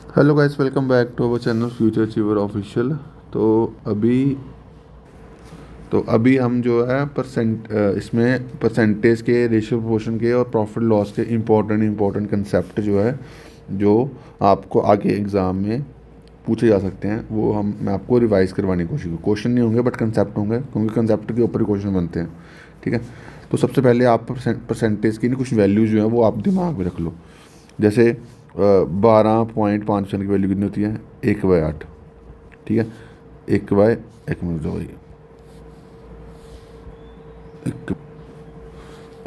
Hello guys, welcome back to our channel future achiever official. तो अभी अभी हम जो है इसमें परसेंटेज के, रेशियो प्रोपोर्शन के और प्रॉफिट लॉस के इम्पोर्टेंट कंसेप्ट जो है, जो आपको आगे एग्ज़ाम में पूछे जा सकते हैं, वो मैं आपको रिवाइज करवाने की कोशिश करूँ। क्वेश्चन नहीं होंगे बट कंसेप्ट होंगे, क्योंकि कंसेप्ट के ऊपर ही क्वेश्चन बनते हैं। ठीक है, तो सबसे पहले आप परसेंटेज की कुछ वैल्यूज जो है वो आप दिमाग में रख लो। जैसे 12.5% की वैल्यू कितनी होती है? 1/8। ठीक है, 1 बाय, एक मिनट दो भाई, एक,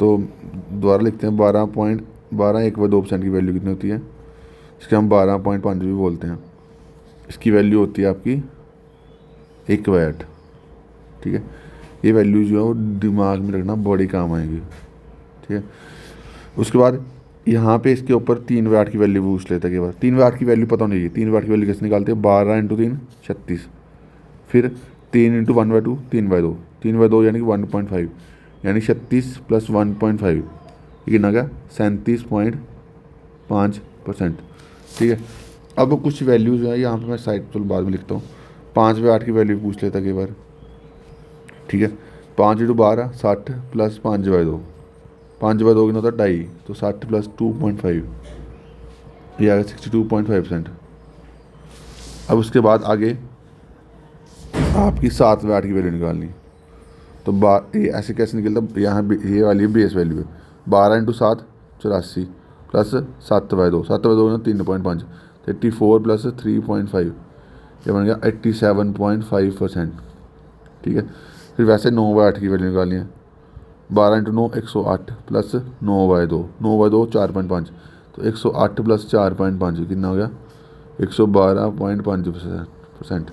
तो दोबारा लिखते हैं। 1/2% की वैल्यू कितनी होती है? इसके हम 12.5 भी बोलते हैं। इसकी वैल्यू होती है आपकी 1/8। ठीक है, ये वैल्यू जो है वो दिमाग में रखना, बड़ी काम आएगी। ठीक है, उसके बाद यहाँ पे इसके ऊपर 3/8 की वैल्यू पूछ लेता है। कि बार 3/8 की वैल्यू पता होनी चाहिए। 3/8 की वैल्यू कैसे निकालते हैं? 12 × 3 36, फिर 3 × 1/2 3/2, 3/2 यानी कि 1.5, यानी 36 + 1.5, ये कितना का 37.5%। ठीक है, अब कुछ वैल्यूज है यहाँ पे, मैं साइड तो बाद में लिखता हूँ। 5/8 की वैल्यू पूछ लेता है कई बार। ठीक है, 5 × 12 60 + 5/2, 5/2 कितना होता है? 2.5, तो 60 + 2.5, ये आ गया 62.5%। अब उसके बाद आगे आपकी 7/8 की वैल्यू निकालनी। तो ये ऐसे कैसे निकलता? यहाँ ये वाली बेस वैल्यू है। 12 × 7 84 प्लस 7/2, 7/2 ना 3.5, 84 + 3.5, ये बन गया 87.5%। ठीक है, फिर वैसे 9/8 की वैल्यू निकालनी है। 12 × 9 108 प्लस 9/2, 9/2 4.5, तो 108 + 4.5 कितना हो गया? 112.5%।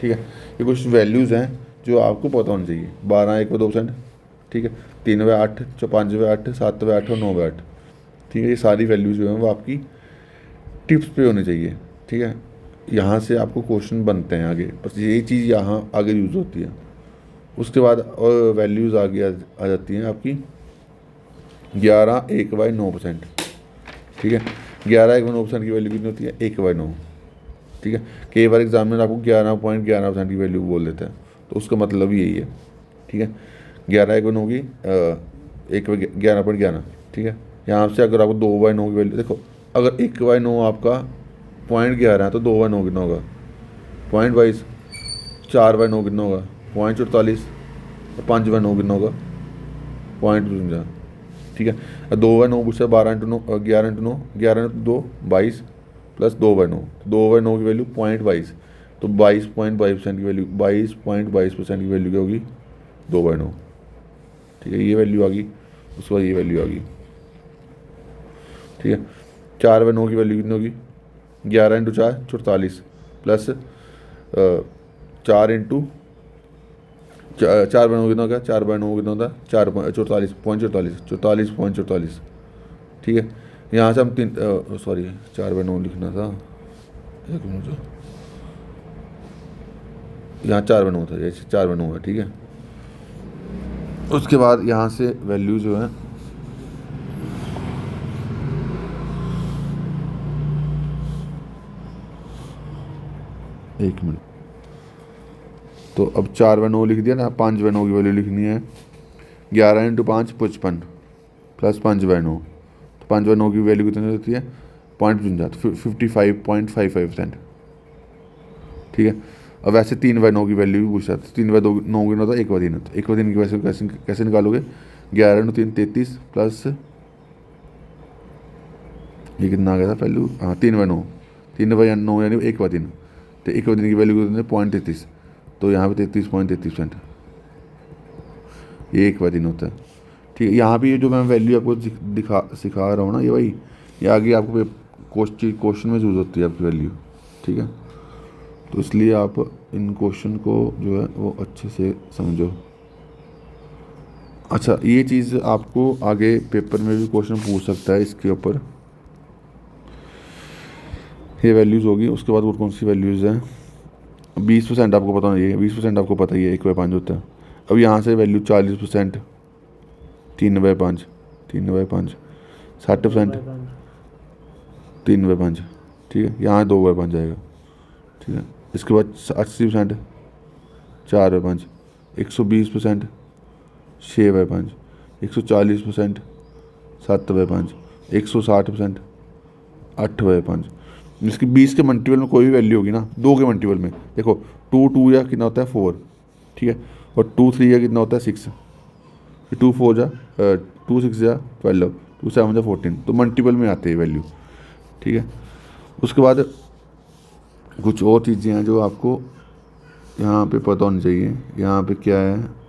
ठीक है, ये कुछ वैल्यूज़ हैं जो आपको पता होनी चाहिए। 12 1/2%। ठीक है, 3/8, 5/8, 7/8 और 9/8। ठीक है, ये सारी वैल्यूज़ जो हैं वो आपकी टिप्स पे होनी चाहिए। ठीक है, यहाँ से आपको क्वेश्चन बनते हैं आगे, बस यही चीज़ यहाँ आगे यूज़ होती है। उसके बाद और वैल्यूज़ आगे आ जाती हैं आपकी 11 1/9%। ठीक है, 11 1/9% की वैल्यू कितनी होती है? 1/9। ठीक है, कई बार एग्जामिनर आपको 11.11% की वैल्यू बोल देता है, तो उसका मतलब यही है। ठीक है, 11/9 होगी 11.11। ठीक है, यहाँ से अगर आपको 2/9 की वैल्यू देखो, अगर 1/9 आपका 0.11 है तो 2/9 कितना होगा? 0.22। 4/9 कितना होगा? 0.44। और 5/9 कितना होगा? 0.52। ठीक है, 2/9 पूछा, 12 × 9 11 × 9, 11 × 2 22 प्लस 2/9, 2/9 की वैल्यू 0.22, तो 22.22% की वैल्यू, 22.22% की वैल्यू क्या होगी? 2/9। ठीक है, ये वैल्यू आ गई। उसके बाद ये वैल्यू आ गई। ठीक है, 4/9 की वैल्यू कितनी होगी? 11 × 4 44 प्लस 4 × 4/9 कितना होगा? 4/9 कितना होता है? 44.44, 44.44। ठीक है, यहाँ से हम 4/9 लिखना था, एक मिनट, यहाँ 4/9 था, ये 4/9 है। ठीक है, उसके बाद यहाँ से वैल्यू जो है, एक मिनट, तो अब 4/9 लिख दिया ना। 5/9 की वैल्यू लिखनी है। 11 × 5 55 प्लस 5/9, तो 5/9 की वैल्यू कितनी होती है? 0.55, तो 55.55%। ठीक है, अब वैसे 3/9 की वैल्यू भी पूछ रहा था। 3/9 कितना होता है? 1/3 होता है। 1/3 की वैसे कैसे कैसे निकालोगे? 11 × 3 33 प्लस, ये कितना आ गया था वैल्यू? हाँ, 3/9, 3/9 यानी 1/3, तो 1/3 की वैल्यू कितनी है? 0.33, तो यहाँ पे 33.33%, ये 1/3 होता है। ठीक है, यहाँ पे ये जो मैं वैल्यू आपको सिखा रहा हूँ ना, ये भाई, ये आगे आपको क्वेश्चन में यूज़ होती है आपकी वैल्यू। ठीक है, तो इसलिए आप इन क्वेश्चन को जो है वो अच्छे से समझो। अच्छा, ये चीज़ आपको आगे पेपर में भी क्वेश्चन पूछ सकता है इसके ऊपर। ये वैल्यूज़ होगी। उसके बाद और कौन सी वैल्यूज़ हैं? 20% आपको पता नहीं है, 20% आपको पता ही है, 1/5 होता है। अब यहाँ से वैल्यू 40%, 3/5, 3/5, 60%, 3/5। ठीक है, यहाँ 2/5 आएगा। ठीक है, इसके बाद 80% 4/5, 120% 6/5, 140% 7/5, 160% 8/5। इसकी 20 के मल्टीपल में कोई भी वैल्यू होगी ना, 2 के मल्टीपल में देखो, 2 या कितना होता है 4, ठीक है, और 2 3 या कितना होता है 6, 2 4 जा 2 6 जा 12, 2 7 जा 14, तो मल्टीपल में आते हैं वैल्यू। ठीक है, उसके बाद कुछ और चीज़ें हैं जो आपको यहाँ पे पता होनी चाहिए। यहाँ पे क्या है,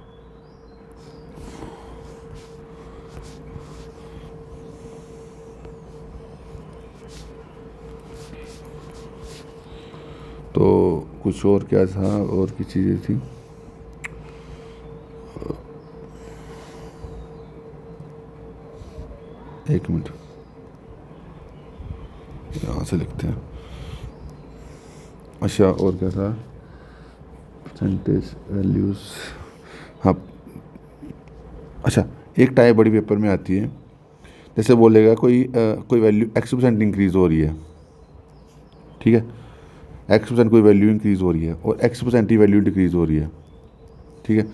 तो कुछ और क्या था, और की चीज़ें थी, एक मिनट यहाँ से लिखते हैं। अच्छा, और क्या था, परसेंटेज वैल्यूज़, हाँ। अच्छा, एक टाइप बड़ी पेपर में आती है, जैसे बोलेगा कोई वैल्यू x% इंक्रीज़ हो रही है, ठीक है, x% कोई वैल्यू इंक्रीज़ हो रही है और x% ही वैल्यू डिक्रीज़ हो रही है। ठीक है,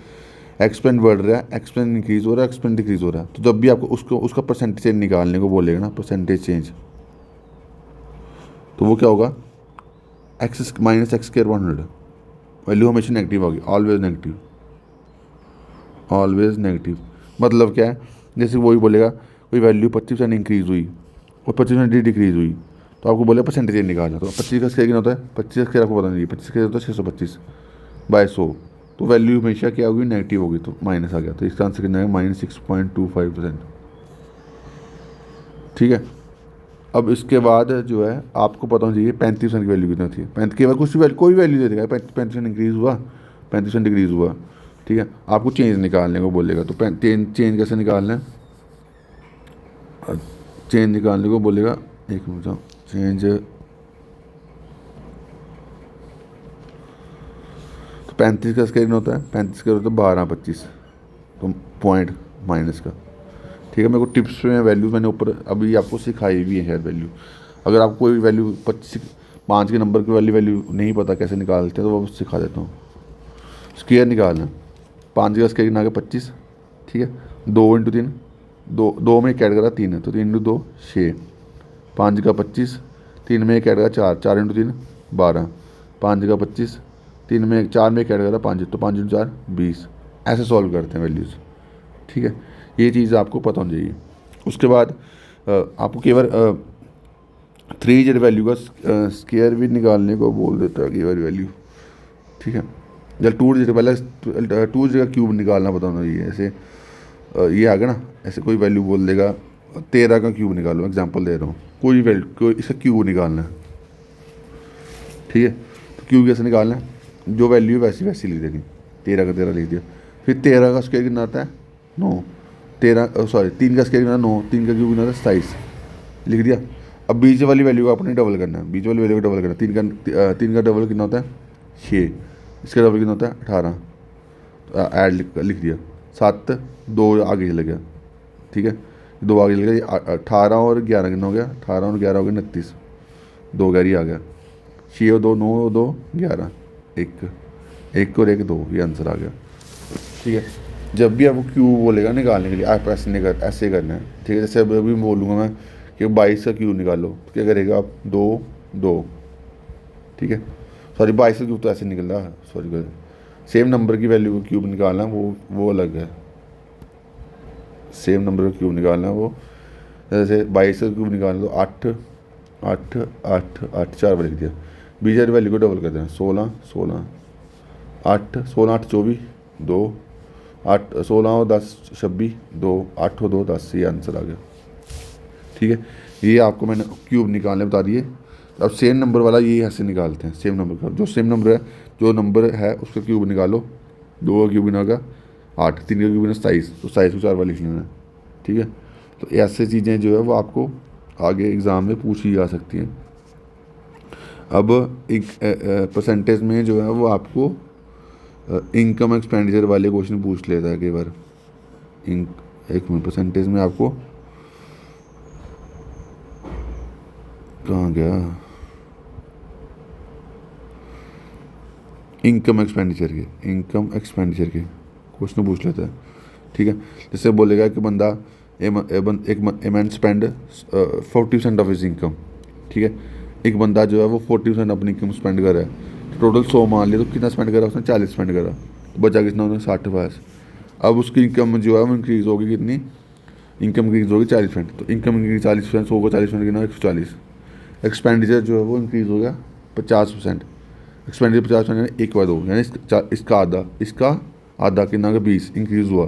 x% बढ़ रहा है, x% इंक्रीज़ हो रहा है, x% डिक्रीज़ हो रहा है, तो जब भी आपको उसका परसेंटेज चेंज निकालने को बोलेगा ना, परसेंटेज चेंज, तो वो क्या होगा, x minus x square 100, value हमेशा नेगेटिव होगी, ऑलवेज नेगेटिव, ऑलवेज नेगेटिव। मतलब क्या है, जैसे वही बोलेगा कोई वैल्यू 25% इंक्रीज़ हुई और 25% डिक्रीज़ हुई, तो आपको बोले परसेंटेज निकालना, तो 25 का स्क्वायर कितना होता है, 25 का स्क्वायर आपको पता नहीं है, 25 का होता है 625/100, तो वैल्यू हमेशा क्या होगी, नेगेटिव होगी, तो माइनस आ गया, तो इसका आंसर कितना है, -6.25%। ठीक है, अब इसके बाद जो है आपको पता होना चाहिए 35% की वैल्यू कितनी होती है। 35 के बाद कुछ भी कोई वैल्यू दे देगा, 35% इंक्रीज़ हुआ, 35% डिक्रीज़ हुआ, ठीक है, आपको चेंज निकालने को बोलेगा, तो चेंज कैसे निकालना है, चेंज निकालने को बोलेगा, एक मिनट जाओ, चेंज, तो 35 का स्क्वायर होता है, 35 का होता है 12/25, तो पॉइंट माइनस का। ठीक है, मेरे को टिप्स में वैल्यू मैंने ऊपर अभी आपको सिखाई भी है शायद वैल्यू। अगर आपको कोई वैल्यू 5 के नंबर की वाली वैल्यू नहीं पता कैसे निकालते हैं, तो वो सिखा देता हूँ। स्क्वायर निकालना, 5 का स्क्वायर कितना आ गया 25, ठीक है, 2 × 3, 2 में एक ऐड करा 3 है, तो 3 × 2 6, 5 का 25, 3 में एक ऐड करा 4, 4 × 3 12, 5 का 25, 3 में 4 में एक ऐड करा 5, तो 5 × 4 20, ऐसे सॉल्व करते हैं वैल्यूज़। ठीक है, ये चीज़ आपको पता होनी चाहिए। उसके बाद आपको केवल 3 डिजिट वैल्यू का स्क्वायर भी निकालने को बोल देता है केवल वैल्यू। ठीक है, जब 2 डिजिट पहले 2 डिजिट का क्यूब निकालना पता होना चाहिए। ऐसे ये आ गया ना, ऐसे कोई वैल्यू बोल देगा 13 का क्यूब निकालो, एग्जांपल दे रहा हूँ, कोई वैल्यू इसका क्यूब निकालना है। ठीक है, तो क्यूब कैसे निकालना है, जो वैल्यू है वैसी वैसी लिख देनी, 13 का 13 लिख दिया, फिर 13 का स्क्वायर कितना आता है 9, 3 का स्क्वायर कितना 9, 3 का क्यूब कितना आता है 27, लिख दिया। अब बीच वाली वैल्यू को आपने डबल करना है, बीच वाली वैल्यू को डबल करना है, 3 का डबल कितना होता है 6, इसका डबल कितना होता है 18, तो ऐड लिख दिया, 7 2 आगे चले गया, ठीक है, 2 आगे चले गया, 18 और 11 कितना हो गया, 18 और 11 हो गया 29, 2 गैरी आ गया, 6 और 2 9 और 2 11, 1 और 1 2, ये आंसर आ गया। ठीक है, जब भी आपको क्यूब बोलेगा निकालने के लिए आप ऐसे करना है। ठीक है, जैसे अभी बोलूँगा मैं कि 22 का क्यूब निकालो, तो क्या करेगा आप 2 2, ठीक है, सॉरी 22 का क्यूब तो ऐसे निकल रहा है, सॉरी, सेम नंबर की वैल्यू को क्यूब निकालना वो अलग है, सेम नंबर का क्यूब निकालना है वो, जैसे 22 का क्यूब निकालना, तो 8 8 8 8 4 बार लिख दिया, बीच वाली वैल्यू को डबल कर देना, 16 16 8 16 8 24 2 8 16 और 10 26 2 8 और 2 10, ये आंसर आ गया। ठीक है, ये आपको मैंने क्यूब निकालने बता दिए। अब सेम नंबर वाला ये ऐसे निकालते हैं, सेम नंबर का जो सेम नंबर है, जो नंबर है उसका क्यूब निकालो, 2 का क्यूब बना होगा 8, 3 का क्यूब बना 27, तो 27 को 4 बार लिख लेना है। ठीक है, तो ऐसे चीज़ें जो है वो आपको आगे एग्ज़ाम में पूछी जा सकती हैं। अब एक परसेंटेज में जो है वो आपको इनकम एक्सपेंडिचर वाले क्वेश्चन पूछ लेता है कई बार। एक मिनट, परसेंटेज में आपको कहाँ गया, इनकम एक्सपेंडिचर के क्वेश्चन पूछ लेता है। ठीक है, जैसे बोलेगा कि बंदा a man spend 40% of his income. ठीक है, एक बंदा जो है वो 40% अपनी इनकम स्पेंड कर रहा है, तो टोटल 100 मान लिया, तो कितना स्पेंड करा उसने? 40 स्पेंड करा, तो बचा कितना? उन्होंने 60 पास। अब उसकी इनकम जो है वो इंक्रीज़ होगी कितनी? इनकम इंक्रीज़ होगी 40%, तो इनकम इंक्रीज 40%, 100 को 40% कितना? 140। एक्सपेंडिचर जो है वो इंक्रीज़ हो गया 50%। एक्सपेंडिचर 50% यानी 1/2, यानी इसका आधा कितना हो गया? 20 इंक्रीज़ हुआ,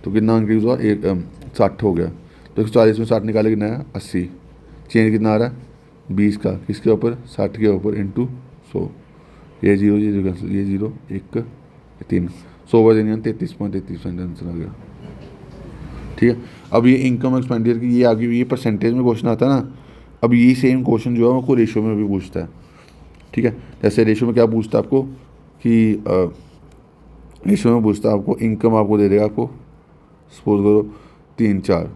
तो कितना इंक्रीज़ हुआ? 60 हो गया। तो 140 में 60 निकाले कितना है? 80। चेंज कितना आ रहा है? 20 का, किसके ऊपर? 60 के ऊपर इंटू 100। ये जीरो ये जीरो, एक 3, 100/3 33.33% आंसर आ गया। ठीक है, अब ये इनकम एक्सपेंडिचर की ये आगे ये परसेंटेज में क्वेश्चन आता है ना, अब ये सेम क्वेश्चन जो है वो रेशियो में भी पूछता है। ठीक है, जैसे रेशियो में क्या पूछता है आपको कि रेशियो में पूछता है आपको, इनकम आपको दे देगा, आपको सपोज करो 3-4,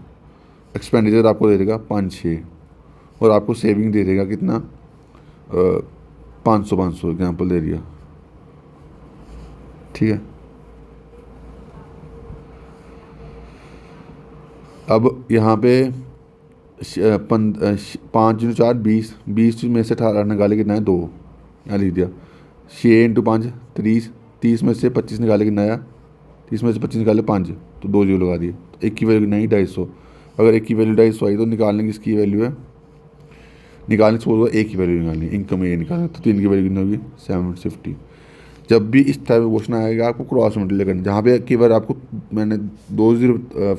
एक्सपेंडिचर आपको दे देगा 5-6, और आपको सेविंग दे देगा कितना? 500 एग्जाम्पल दे दिया। ठीक है, अब यहाँ पे 5×4 20, 20 में से 18 निकाले कितना है? 2, यहाँ लिख दिया। 6×5 30, 30 में से 25 निकाले कितना आया? 30 में से 25 निकाले 5, तो 2 जीरो लगा दिए, तो एक की वैल्यू नहीं 250। अगर एक की वैल्यू 250 आई तो निकालने की इसकी वैल्यू है, निकालने से बोल एक की वैल्यू निकालनी, इनकम ये निकालना, तो 3 की वैल्यू कितनी होगी? 750। जब भी इस टाइप का क्वेश्चन आएगा आपको क्रॉस मल्टीप्लाई करना, जहाँ पे कई बार आपको मैंने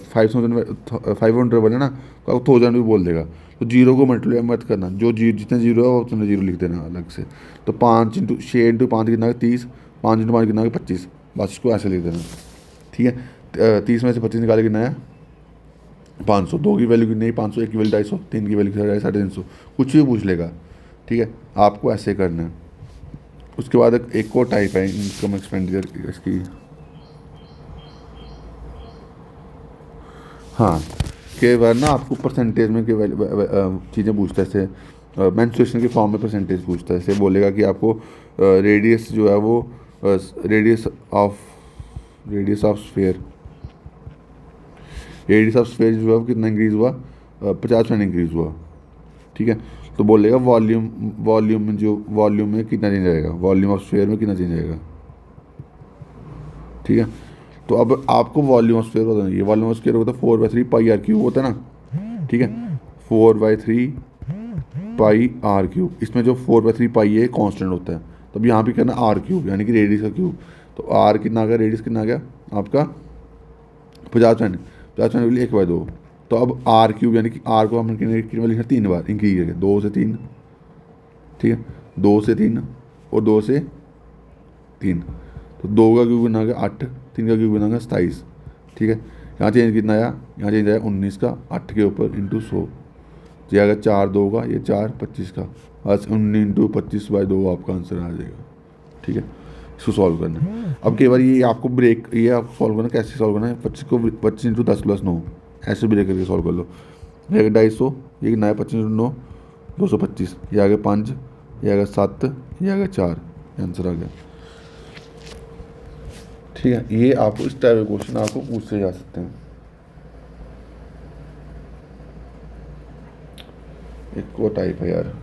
500 बोले ना, तो आपको 1000 भी बोल देगा, तो जीरो को मल्टीप्लाई मत करना, जो जितने जीरो है उतने जीरो लिख देना अलग से। तो 6×5 कितना है? 30, 5×5 कितना है? 25, बस इसको ऐसे लिख देना। ठीक है, 30 में से 25 निकाले कितना है? 500। 2 की वैल्यू कितनी है? 500। 1 की वैल्यू 250, 3 की वैल्यू 350, कुछ भी पूछ लेगा। ठीक है, आपको ऐसे करना है। उसके बाद एक और टाइप है इनकम एक्सपेंडिचर इसकी। हाँ, कई बार ना आपको परसेंटेज में चीज़ें पूछता है, जैसे मेंस्ट्रुएशन के फॉर्म में परसेंटेज पूछता है। जैसे बोलेगा कि आपको रेडियस जो है वो रेडियस ऑफ स्फीयर जो है वो कितना इंक्रीज़ हुआ? 50% इंक्रीज़ हुआ। ठीक है, तो बोलेगा वॉल्यूम में कितना चेंज आएगा? वॉल्यूम ऑफ स्फीयर में कितना चेंज आएगा? ठीक है, तो अब आपको वॉल्यूम ऑफ स्फीयर बताना है। वॉल्यूम ऑफ स्फीयर होता है 4/3πr³ होता है ना। ठीक है, 4/3πr³। इसमें जो 4/3π है कॉन्स्टेंट होता है, तो अब यहाँ भी करना r³ यानी कि रेडियस का क्यूब। तो r कितना आ गया? रेडियस कितना आ गया आपका? 50%। 50% 1/2। तो अब r³ यानी कि r को हमने कितने बार लिखा? 3 बार इंक्रीज करके, 2 से 3। ठीक है, 2 से 3 और 2 से 3, तो 2 का क्यूब कितना आ गया? 8, 3 का क्यूब कितना आ गया? 27। ठीक है, यहाँ चेंज कितना आया? यहाँ चेंज आया 19 का, 8 के ऊपर इंटू 100, ये आएगा 4 2 का, ये 4 25 का, बस 19 × 25/2 आपका आंसर आ जाएगा। ठीक है, इसको सॉल्व करना है। अब कई बार ये आपको आपको सॉल्व करना, कैसे सॉल्व करना है? 25 × 10 + 9 ऐसे ब्रेक करके सॉल्व कर लो। ये आगे 250, ये कितना है? 25 × 9 225, ये आगे 5, ये आगे 7, ये आगे 4, आंसर आ गया। ठीक है, ये आपको इस टाइप के क्वेश्चन आपको पूछते जा सकते हैं। एक और टाइप है यार,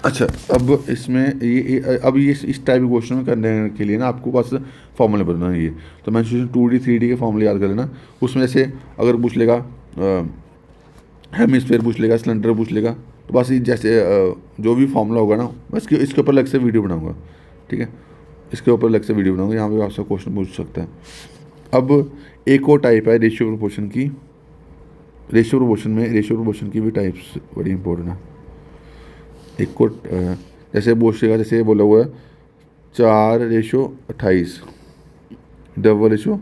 अच्छा, अब इसमें अब ये इस टाइप के क्वेश्चन में करने के लिए ना आपको बस फॉर्मूले बताना है। ये तो मेंस्ट्रुएशन 2D 3D के फॉर्मूले याद कर लेना। उसमें जैसे अगर पूछ लेगा हेमिस्फीयर पूछ लेगा, सिलेंडर पूछ लेगा, तो बस ये जैसे जो भी फॉर्मूला होगा ना, बस इसके ऊपर अलग से वीडियो बनाऊंगा। ठीक है, इसके ऊपर अलग से वीडियो बनाऊंगा, यहाँ पे आपसे क्वेश्चन पूछ सकता है। अब एक और टाइप है रेशियो प्रोपोर्शन की। रेशियो प्रोपोर्शन की भी टाइप्स बड़ी इंपॉर्टेंट है। एक को जैसे पूछेगा, जैसे बोला हुआ है 4/28, डबल रेशो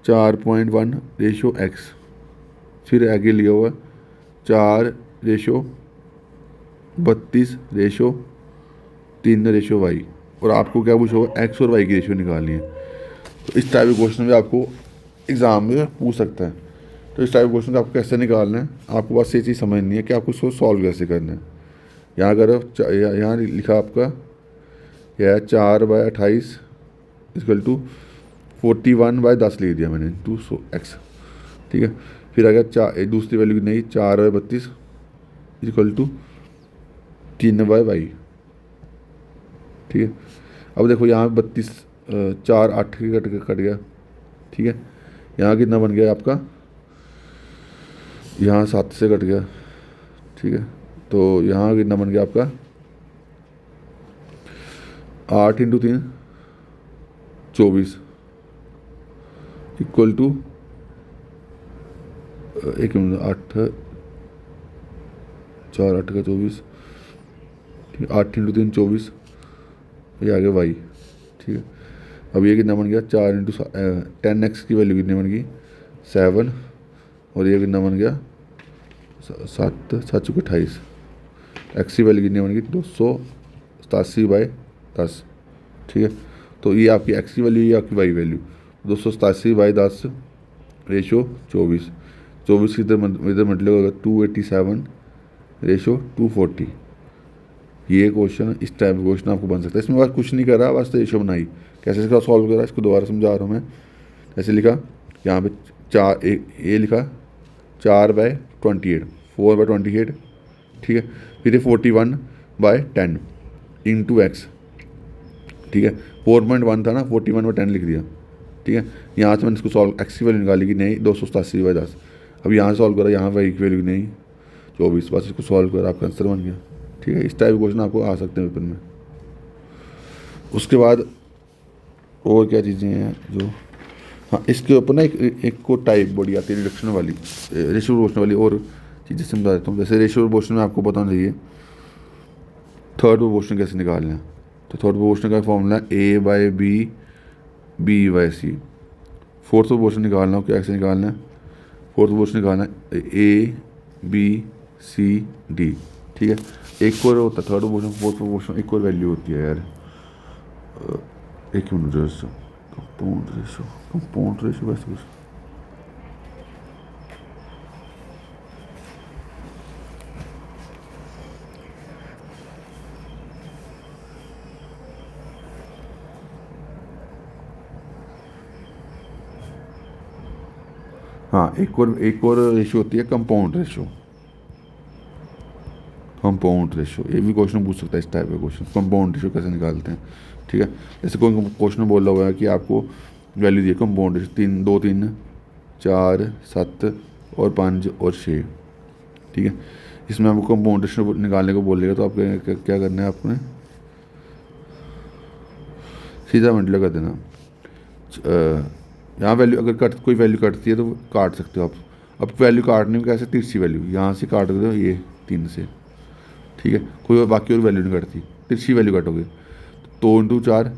4.1/x, फिर आगे लिया हुआ है 4/32/3/y, और आपको क्या पूछा होगा? x और y की रेशियो निकालनी है। तो इस टाइप के क्वेश्चन भी आपको एग्ज़ाम में पूछ सकता है। तो इस टाइप के क्वेश्चन आपको कैसे निकालना है, आपको बस ये चीज़ समझनी है कि आपको उसको सॉल्व कैसे करना है। यहाँ अगर यहाँ लिखा आपका यह है 4/28 इक्वल टू 41/10 लिख दिया मैंने टू एक्स, ठीक है। फिर अगर दूसरी वैल्यू नहीं 4/32 इक्वल टू 3/y, ठीक है। अब देखो यहाँ 32 4 8 के कट गया, ठीक है। यहाँ कितना बन गया आपका, यहाँ 7 से कट गया, ठीक है। तो यहाँ कितना बन गया आपका 8 × 3 24 इक्वल टू 1 मिनट 8 4 8 का 24, ठीक है। 8 × 3 24, ये आ गया y, ठीक है। अब ये कितना बन गया 4 × 10x की वैल्यू कितनी बन गई 7, और ये कितना बन गया 7 7 × 28, एक्स की वैल्यू कितनी बन गई 287/10, ठीक है। तो ये आपकी एक्स की वैल्यू, ये आपकी वाई वैल्यू 287/10 रेशो 24, 24 की इधर मतलब होगा 287 रेशो 240। ये क्वेश्चन इस टाइप का क्वेश्चन आपको बन सकता है। इसमें बस कुछ नहीं करा, बस रेशो बनाई। कैसे इसका सॉल्व करा इसको दोबारा समझा रहा हूँ मैं। ऐसे लिखा यहाँ पे 4 ये लिखा 4/28 4/28, ठीक है। फिर ये 41/10 इंटू एक्स, ठीक है। 4.1 था ना, 41/10 लिख दिया, ठीक है। यहाँ से मैंने इसको सॉल्व एक्स की वैल्यू निकाली कि नहीं 287/10। अब यहाँ सॉल्व करा, यहाँ वाई की वैल्यू नहीं 24, बस इसको सॉल्व करा, आपका आंसर बन गया, ठीक है। इस टाइप के क्वेश्चन आपको आ सकते हैं पेपर में। उसके बाद और क्या चीज़ें हैं जो, हाँ इसके ऊपर ना एक को टाइप बॉडी आती है रिडक्शन वाली, रेशियो प्रोपोर्शन वाली, और चीज़ें समझा देता हूँ। जैसे रेशियो प्रोपोर्शन में आपको पता होना चाहिए थर्ड प्रोपोर्शन कैसे निकालना है। तो थर्ड प्रोपोर्शन का formula A/B B/C। Fourth proportion निकालना हो कैसे निकालना है, फोर्थ प्रोपोर्शन निकालना है A B C D, ठीक है। एक और होता है थर्ड प्रोपोर्शन, फोर्थ प्रोपोर्शन एक और वैल्यू होती है यार, एक मिनट कंपाउंड रेशो वैसे कुछ, हाँ एक और रेशो होती है कंपाउंड रेशो। कंपाउंड रेशो ये भी क्वेश्चन पूछ सकता है, इस टाइप का क्वेश्चन कंपाउंड रेशो कैसे निकालते हैं, ठीक है। जैसे कोई क्वेश्चन बोला हुआ है कि आपको वैल्यू दी है कंपाउंड रेशो 3 2 3 4 7 और 5 और 6, ठीक है। इसमें आपको कंपाउंड रेशो निकालने को बोलेगा, तो आपको क्या करना है, आपने सीधा मल्टीप्लाई कर देना। यहाँ वैल्यू अगर कोई वैल्यू कटती है तो काट सकते हो आप। अब वैल्यू काटने में कैसे, तिरछी वैल्यू यहाँ से काट दो ये 3 से, ठीक है। कोई बाकी और वैल्यू नहीं कटती, तिरछी वैल्यू काटोगे। 2 × 4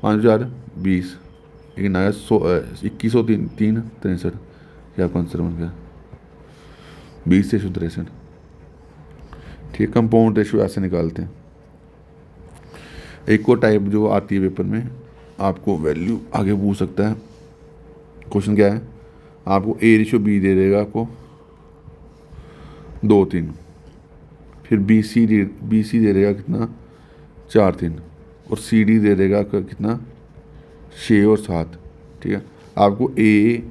5 4 20, लेकिन आया 21 और 3 63, ये आपका आंसर बन गया 20 से 63, ठीक है। कंपाउंड रेशो ऐसे निकालते हैं। एक और टाइप जो आती है पेपर में, आपको वैल्यू आगे पूछ सकता है। क्वेश्चन क्या है, आपको A/B दे देगा आपको 2 3, फिर BC दे देगा कितना 4 3, और CD दे देगा कितना 6 और 7, ठीक है। आपको A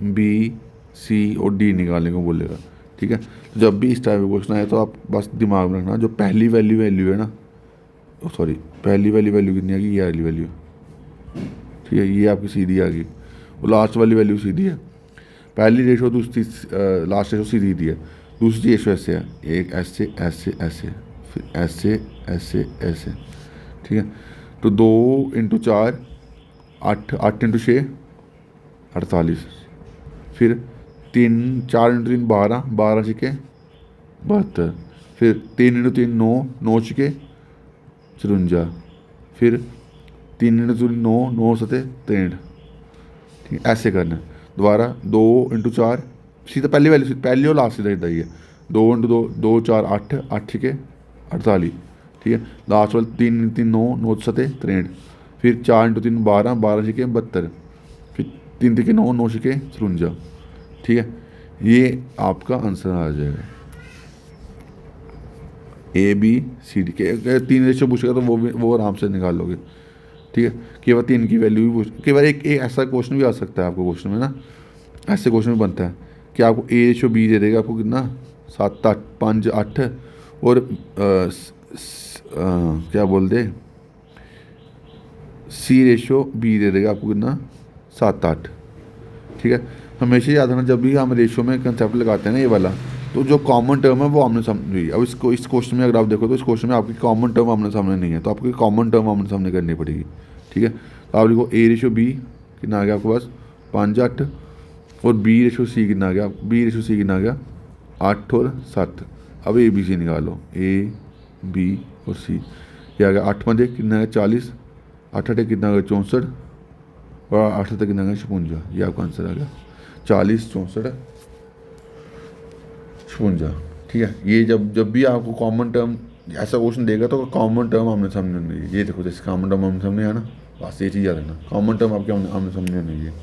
B C और D निकालने को बोलेगा, ठीक है। तो जब भी इस टाइप का क्वेश्चन आए तो आप बस दिमाग में रखना, जो पहली वैल्यू है ना, सॉरी पहली वैल्यू कितनी आ गई, ये वाली वैल्यू, ठीक है। ये आपकी सीधी आ गई, और लास्ट वाली वैल्यू सीधी है। पहली रेशो दूसरी लास्ट रेशो सीधी दी है, दूसरी रेशो ऐसे है, एक ऐसे ऐसे ऐसे फिर ऐसे ऐसे ऐसे, ठीक है। तो 2 × 4 8 8 × 6 48, फिर 4 × 3 12 12 छिके 72, फिर 3 × 3 9 9 छिके 54, फिर 3 × 3 9 9 7 63, ठीक है। ऐसे करना है दोबारा। 2 × 4 सीधा पहली और लास्ट सीधा ही है, 2 × 2 2 4 8 8 छिके 48, ठीक है। लास्ट वाले 3 × 3 9 9 7 63, फिर 4 × 3 12 12 छिके 72, फिर 3 3 9 9 छिके 54, ठीक है। ये आपका आंसर आ जाएगा। ए बी सी डी के 3 रेशो पूछेगा तो वो आराम से निकाल लोगे। ठीक है, कई बार 3 की वैल्यू भी पूछ, कई बार एक ऐसा क्वेश्चन भी आ सकता है आपको क्वेश्चन में ना, ऐसे क्वेश्चन भी बनता है कि आपको ए रेशो बी दे देगा, आपको कितना 7 8 5 8 और क्या बोल दे सी रेशो बी दे देगा आपको कितना 7 8। ठीक है, हमेशा याद रखना जब भी हम रेशो में कंसेप्ट लगाते हैं ना ये वाला, तो जो कॉमन टर्म है वो आमने सामने है। अब इसको इस क्वेश्चन में अगर आप देखो तो इस क्वेश्चन में आपकी कॉमन टर्म आमने सामने नहीं है, तो आपकी कॉमन टर्म आमने सामने करनी पड़ेगी। ठीक है, तो आप लिखो ए रेशो बी कितना आ गया आपके पास 5 8 और बी रेशो सी कितना आ गया, बी रेशो सी कितना आ गया 8 और 7। अब ए बी सी निकालो, ए बी और सी, ये आ गया 8 5 कितना आ गया 40, 8 8 कितना आ गया 64 और 8 तक कितना आ गया 56। ये आपका आंसर आ गया 40 64 56। ठीक है, ये जब भी आपको कॉमन टर्म ऐसा क्वेश्चन देगा तो कॉमन टर्म आमने सामने नहीं है। ये देखो जैसे कॉमन टर्म आमने सामने है ना, बस ये चीज़ याद रखना, कॉमन टर्म आपके आमने सामने नहीं है।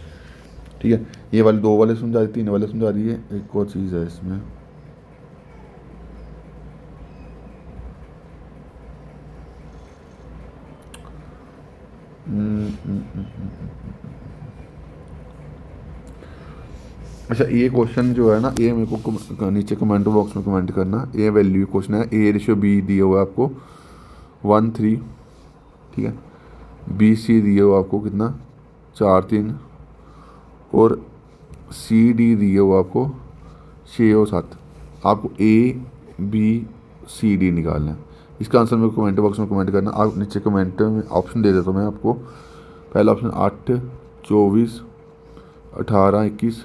ठीक है, ये वाले 2 वाले समझा दी, 3 वाले समझा दिए, एक और चीज़ है इसमें। अच्छा, ये क्वेश्चन जो है ना, ये मेरे को नीचे कमेंट बॉक्स में कमेंट करना। ये वैल्यू क्वेश्चन है, ए रेशियो बी दिया हुआ है आपको 1 3। ठीक है, बी सी दिया हुआ आपको कितना 4 3 और सी डी दिया हुआ आपको 6 और 7। आपको ए बी सी डी निकालना है। इसका आंसर मेरे को कमेंट बॉक्स में कमेंट करना। आप नीचे कमेंट में ऑप्शन दे देता हूँ मैं आपको। पहला ऑप्शन 8 24 18 21,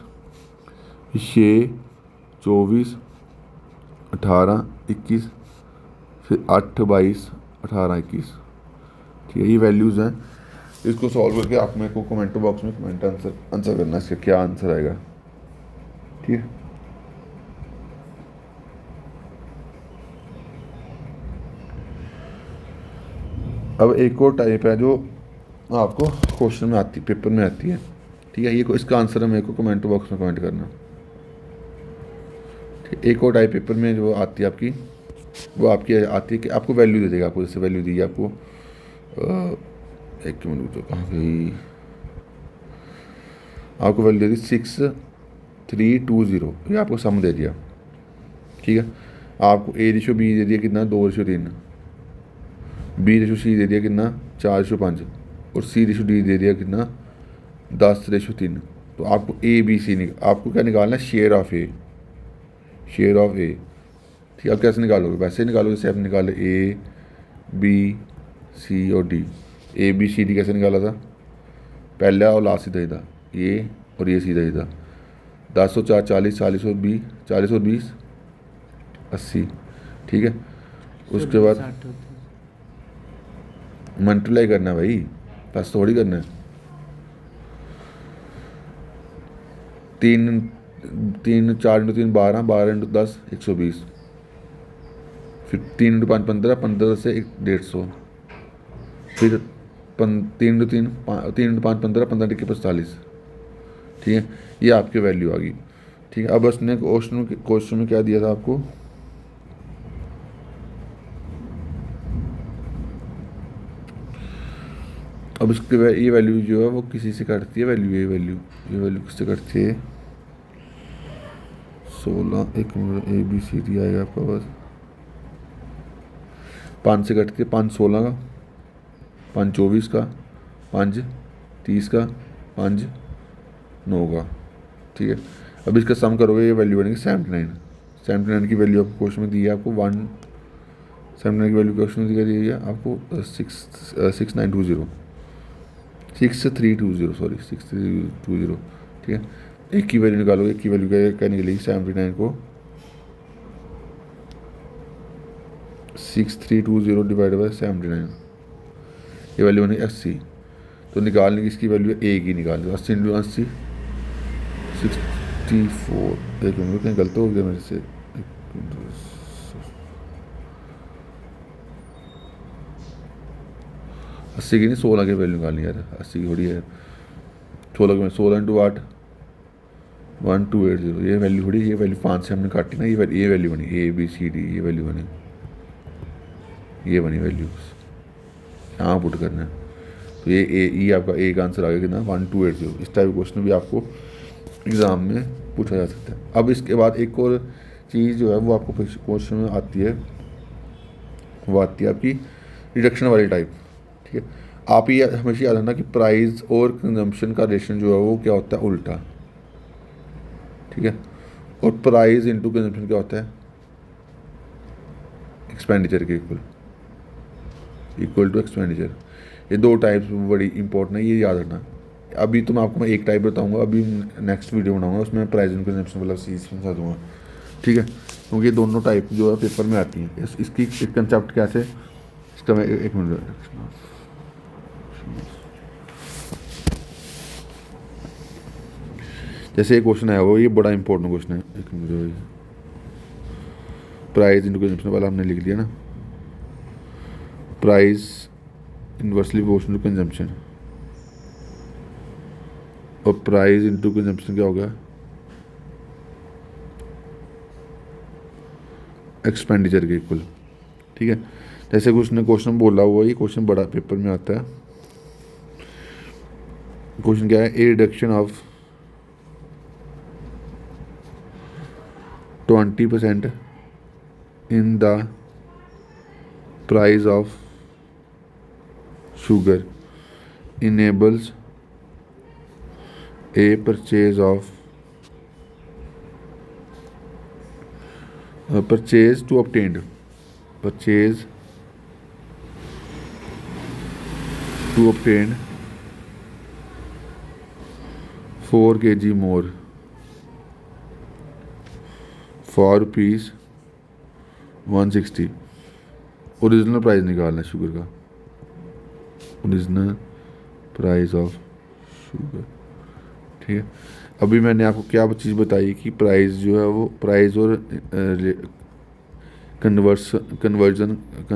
6 24 18 21, फिर 8 22 18 21। ठीक है, ये वैल्यूज़ हैं। इसको सॉल्व करके आप मेरे को कमेंट बॉक्स में कमेंट आंसर करना, इसका क्या आंसर आएगा। ठीक है, अब एक और टाइप है जो आपको क्वेश्चन में आती, पेपर में आती है। ठीक है, ये इसका आंसर है मेरे को कमेंट बॉक्स में कमेंट करना। ठीक, एक और टाइप पेपर में जो आती है आपकी, वो आपकी आती है कि आपको वैल्यू दे देगा। आपको जैसे वैल्यू दी है आपको, एक मिनट तो कहाँ गई, आपको वैल्यू दे दी 6320, ये आपको सम दे दिया। ठीक है, आपको ए रेशो बी दे दिया कितना 2 रेशो 3, बी रेशो सी दे दिया कितना 4 रेशो 5 और सी रेशो डी दे दिया कितना 10 रेशो 3। तो आपको ए बी सी आपको क्या निकालना है, share of A, share of A. ठीक है, आप कैसे निकालोगे, वैसे निकालोगे जैसे आप निकाले ए बी सी और D. A B C D कैसे निकाला था, पहला और लास्ट सीधा ही था, ये और ये सीधा ही था। 10 और 4 40, 40 और 20, 40 और 20 80। ठीक है, उसके बाद मल्टीप्लाई करना है भाई, प्लस थोड़ी करना है। 3 3 4 इंटू 3 12, 12 इंटू 10 120, फिर 3 इंटू 5 15, 15 से 150, फिर 3 इंटू 3 3 इंटू 5 15, 15 के 45। ठीक है, ये आपकी वैल्यू आ गई। ठीक है, अब उसने क्वेश्चन में क्या दिया था आपको, अब इसके ये वैल्यू जो है वो किसी से कटती है वैल्यू, ये वैल्यू किससे कटती है 16, एक minute, A B C D आएगा आपका बस 5 से कटती है, 5 16 का, 5 24 का, 5 30 का, 5 9 का। ठीक है, अब इसका सम करोगे ये वैल्यू बनेगी 79। 79 की वैल्यू आपको क्वेश्चन में दी है, आपको 79 की वैल्यू क्वेश्चन में दी है आपको 6320 सॉरी 6320। ठीक है, एक की वैल्यू निकालोगे, एक की वैल्यू क्या निकलेगी 79 को 6320 डिवाइड बाई 79, ये वैल्यू बनी 80। तो निकालने की इसकी वैल्यू ए की निकाल दो, 80 इंटू 80 64। एक मिनट कहीं गलत हो गया मेरे से, 80 की नहीं 16 की वैल्यू निकालनी यार, 80 की थोड़ी है। 16 इंटू 8 1280 ये वैल्यू थोड़ी, ये वैल्यू 5 से हमने काटी ना, ये वैल्यू बनी ABCD, ये वैल्यू बनी, ये बनी वैल्यूज यहाँ पुट करना है। तो ये आपका एक आंसर आ गया कितना 1280। इस टाइप क्वेश्चन भी आपको एग्ज़ाम में पूछा जा सकता है। अब इसके बाद एक और चीज़ जो है वो आपको क्वेश्चन में आती है, वो आती है आपकी रिडक्शन वाली टाइप। ठीक है, आप ये हमेशा याद रखना कि प्राइस और कंजम्पशन का रेशन जो है वो क्या होता है, उल्टा। ठीक है, और प्राइस इंटू कंजम्पशन क्या होता है, एक्सपेंडिचर के इक्वल टू एक्सपेंडिचर। ये दो टाइप्स बड़ी इंपॉर्टेंट है, ये याद रखना। अभी तो मैं आपको एक टाइप बताऊंगा, अभी नेक्स्ट वीडियो बनाऊंगा उसमें प्राइस एंड कंजम्पशन वाला चीज़ समझा दूंगा। ठीक है, क्योंकि ये दोनों टाइप जो है पेपर में आती हैं। इसकी एक कंसेप्ट कैसे, इसका मैं एक मिनट, जैसे एक क्वेश्चन है वो, ये बड़ा इंपॉर्टेंट क्वेश्चन है। एक मिनट, प्राइस इंटू कंजम्पशन वाला हमने लिख लिया ना, price inversely proportional to consumption, और प्राइस इंटू कंजम्पशन क्या होगा, एक्सपेंडिचर के इक्वल। ठीक है, जैसे क्वेश्चन बोला हुआ, ये क्वेश्चन बड़ा पेपर में आता है। क्वेश्चन क्या है, ए reduction of 20% in the price of sugar enables a purchase to obtain 4 kg more for ₹160। Original price निकालना है शुगर का, ओरिजिनल प्राइस ऑफ शुगर। ठीक है, अभी मैंने आपको क्या चीज़ बताई कि प्राइस जो है वो प्राइस और कंजम्पशन का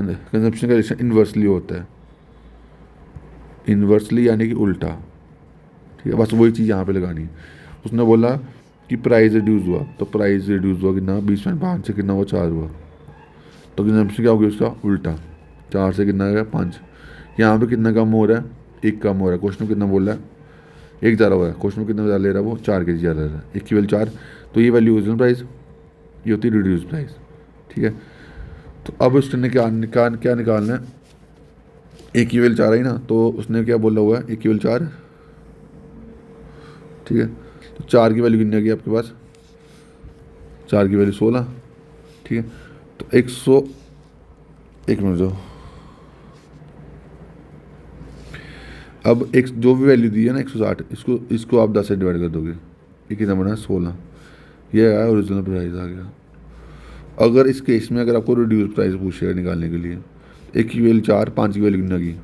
रिलेशन इन्वर्सली होता है, इन्वर्सली यानी कि उल्टा। ठीक है, बस वही चीज़ यहाँ पे लगानी है। उसने बोला कि प्राइस रिड्यूस हुआ, तो प्राइस रिड्यूस हुआ कितना, 20.5 से कितना हुआ, 4 हुआ। तो कंजम्पशन क्या होगी उसका उल्टा, 4 से कितना गया, 5। यहाँ पे कितना कम हो रहा है, 1 कम हो रहा है। क्वेश्चन में कितना बोल रहा है, 1 ज़्यादा हो रहा है। क्वेश्चन में कितना ज़्यादा ले रहा है वो, 4 के जी ज़्यादा ले रहा है, इक्वल 4। तो ये वैल्यू ओरिजिनल प्राइस, ये होती है रिड्यूस प्राइस। ठीक है, तो अब उसने क्या निकालना है, इक्वल 4 है ना, तो उसने क्या बोला हुआ है, इक्वल 4। ठीक है, तो 4 की वैल्यू कितनी आ गई आपके पास, 4 की वैल्यू 16। ठीक है, तो 100, एक मिनट जो, अब एक जो भी वैल्यू दी है ना 160, इसको आप 10 से डिवाइड कर दोगे, ये कितना बना, 16। ये आया ओरिजिनल प्राइस आ गया। अगर इस केस में अगर आपको रिड्यूस प्राइस पूछेगा निकालने के लिए, 1 की वैल्यू 4, 5 की वैल्यू कितना की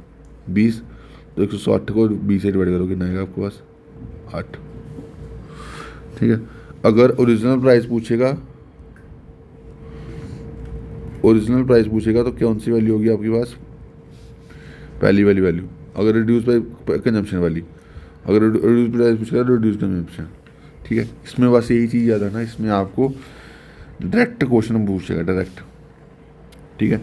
20, तो 160 को 20 से डिवाइड करोगे, कितना आएगा आपके पास, 8। ठीक है, अगर ओरिजिनल प्राइस पूछेगा तो कौन सी वैल्यू होगी आपके पास, पहली वाली वैल्यू। अगर रिड्यूस प्राइस कंजम्पशन वाली, अगर रिड्यूस प्राइस पूछेगा तो रिड्यूस कंजम्पशन। ठीक है, इसमें बस यही चीज़ याद रखना, इसमें आपको डायरेक्ट क्वेश्चन पूछेगा, डायरेक्ट। ठीक है,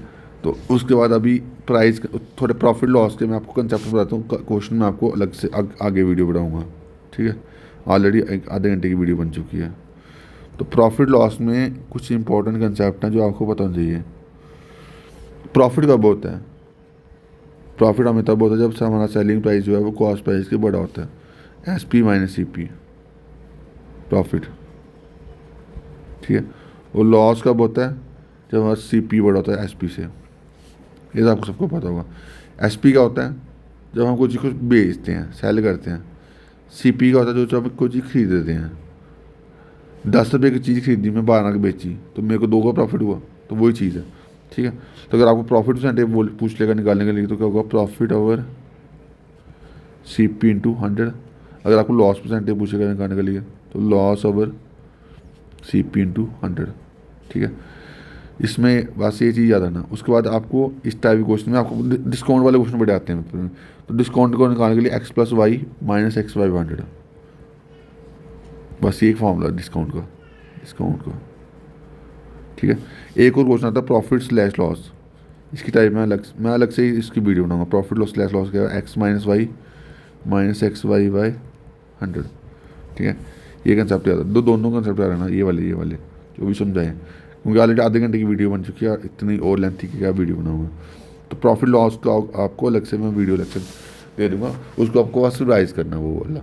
तो उसके बाद अभी प्राइस थोड़े प्रॉफिट लॉस के मैं आपको कंसेप्ट बताता हूँ, क्वेश्चन में आपको अलग से आगे वीडियो बनाऊँगा। ठीक है, ऑलरेडी आधे घंटे की वीडियो बन चुकी है। तो प्रॉफिट लॉस में कुछ इंपॉर्टेंट कंसेप्ट हैं जो आपको पता होना चाहिए। प्रॉफिट कब होता है, प्रॉफिट हमें तब होता है जब हमारा सेलिंग प्राइस जो है वो कॉस्ट प्राइस के बड़ा होता है, SP माइनस CP प्रॉफिट। ठीक है, और लॉस कब होता है, जब हमारा CP बड़ा होता है SP से। ये तो आपको सबको पता होगा। SP का होता है जब हम कोई चीज़ को बेचते हैं, सेल करते हैं। CP का होता है जो कोई चीज़ खरीद देते हैं। 10 रुपये की चीज़ खरीदी, मैं 12 की बेची, तो मेरे को 2 का प्रॉफिट हुआ, तो वही चीज़ है। ठीक है, तो अगर आपको प्रॉफिट परसेंटेज पूछ लेगा निकालने के लिए, तो क्या होगा, प्रॉफिट ओवर CP इंटू 100। अगर आपको लॉस परसेंटेज पूछेगा निकालने के लिए, तो लॉस ओवर CP इंटू 100। ठीक है, इसमें बस ये चीज़ याद आना। उसके बाद आपको इस टाइप के क्वेश्चन में आपको डिस्काउंट वाले क्वेश्चन बड़े आते हैं। तो डिस्काउंट को निकालने के लिए x + y - x/100, बस ये एक फॉर्मूला डिस्काउंट का। ठीक है, एक और क्वेश्चन आता है प्रॉफिट स्लैश लॉस। इसकी टाइप मैं अलग से ही इसकी वीडियो बनाऊंगा। प्रॉफिट लॉस स्लैश लॉस क्या है, x minus y minus x y by 100। ठीक है, ये कंसेप्ट याद है, दोनों कंसेप्ट याद है ना, ये वाले जो भी समझाए, क्योंकि ऑलरेडी आधे घंटे की वीडियो बन चुकी है, इतनी और लेंथी की क्या वीडियो बनाऊंगा। तो प्रॉफिट लॉस का आपको अलग से मैं वीडियो लेक्चर दे दूंगा, उसको आपको बस रिवाइज करना वो वाला।